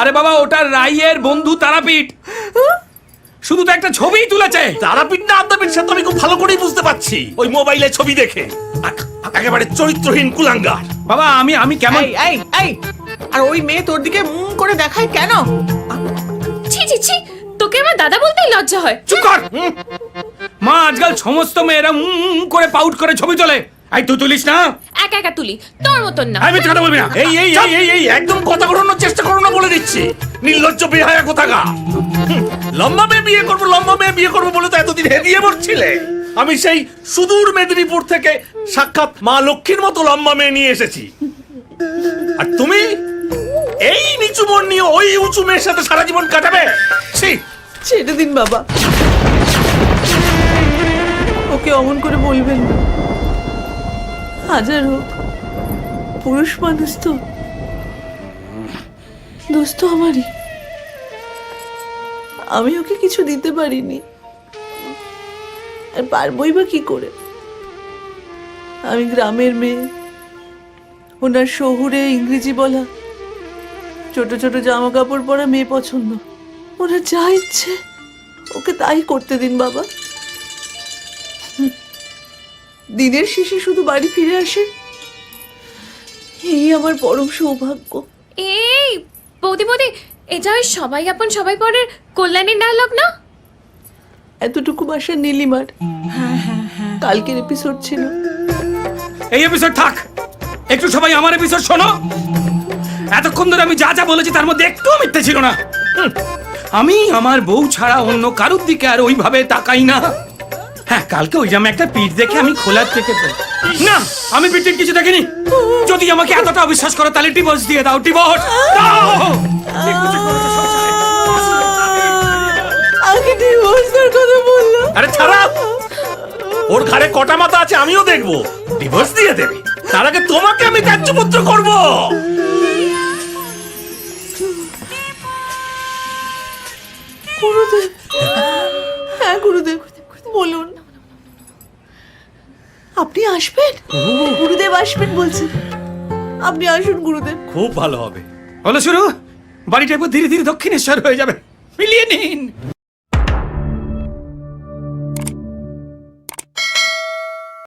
আরে বাবা, ওটা রাইয়ের বন্ধু তারাপীঠ। শুধু তো একটা ছবিই তুলেছে। তারাপীঠ না আদ্যাপীঠ সে তো আমি খুব ভালো করেই বুঝতে পারছি, ওই মোবাইলে ছবি দেখে। একেবারে চরিত্রহীন কুলাঙ্গার। বাবা আমি কেমন? এই আর ওই মেয়ে তোর দিকে করে দেখায় কেন? ছি ছি ছি, তোকে আমার দাদা বলতেই লজ্জা হয়। চুপ কর মা, আজকাল সমস্ত মেয়েরা করে পাউট করে ছবি তোলে। এই তুই তুলিস না? একা একা তুলি, তোর মতন না। আমি কথা বলবি না। এই এই এই এই এই একদম কথা ঘোরানোর চেষ্টা করো না বলে দিচ্ছি। নির্লজ্জ বেহায়া কোথাকা। লম্বা মেয়ে বিয়ে করবো বলে তো এতদিন হেদিয়ে মরছিলে। আমি সেই সুদূর মেদিনীপুর থেকে সাক্ষাৎ মা লক্ষ্মীর মতো লম্বা মেয়ে নিয়ে এসেছি, আর তুমি এই নিচু মন নিয়ে ওই উঁচু মেয়ের সাথে সারা জীবন কাটাবে? ছেড়ে দিন বাবা, ওকে অমন করে বলবেন না। হাজার হোক পুরুষ মানুষ তো, দোষ তো আমারই। আমি ওকে কিছু দিতে পারিনি, আর পারবই বা কি করে? আমি গ্রামের মেয়ে, ওনার শহুরে ইংরেজি বলা, ছোট ছোট জামা কাপড় পরা মেয়ে পছন্দ। ওনার যা ইচ্ছে ওকে তাই করতে দিন বাবা। দিনের শেষে শুধু বাড়ি ফিরে আসে, এই আমার পরম সৌভাগ্য। এই বৌদি, এটা ওই সবাই আপন সবাই পরের কল্যাণীর ডায়লগ না? এতটুকু বাসা নীলিমার। কালকের এপিসোড ছিল। এই এপিসোড থাক, একটু সবাই আমার এপিসোড শোনো। এতক্ষণ ধরে আমি যা যা বলেছি তার মধ্যে একটু মিথ্যে ছিল না। আমি আমার বউ ছাড়া অন্য কারোর দিকে আর ওইভাবে তাকাই না। হ্যাঁ, কালকে ওই যে আমি একটা পিঠ দেখে আমি খোলার থেকে না, আমি পিঠের কিছু দেখিনি। যদি আমাকে এতটা অবিশ্বাস করো তাহলে ডিভোর্স দিয়ে দাও, ডিভোর্স দাও। আগে ডিভোর্সের কথা বললো। আরে ছাড়া, ওর ঘাড়ে কটা মাথা আছে আমিও দেখবো। ডিভোর্স দিয়ে দেবে, তার আগে তোমাকে আমি ত্যায্যপুত্র করবো। গুরুদেব, হ্যাঁ গুরুদেব বলুন। আপনি আসবেন? গুরুদেব আসবেন বলছেন, আপনি আসুন গুরুদেব। খুব ভালো হবে। হলো শুরু। বাড়িটা একবার ধীরে ধীরে দক্ষিণেশ্বর হয়ে যাবে, মিলিয়ে নিন।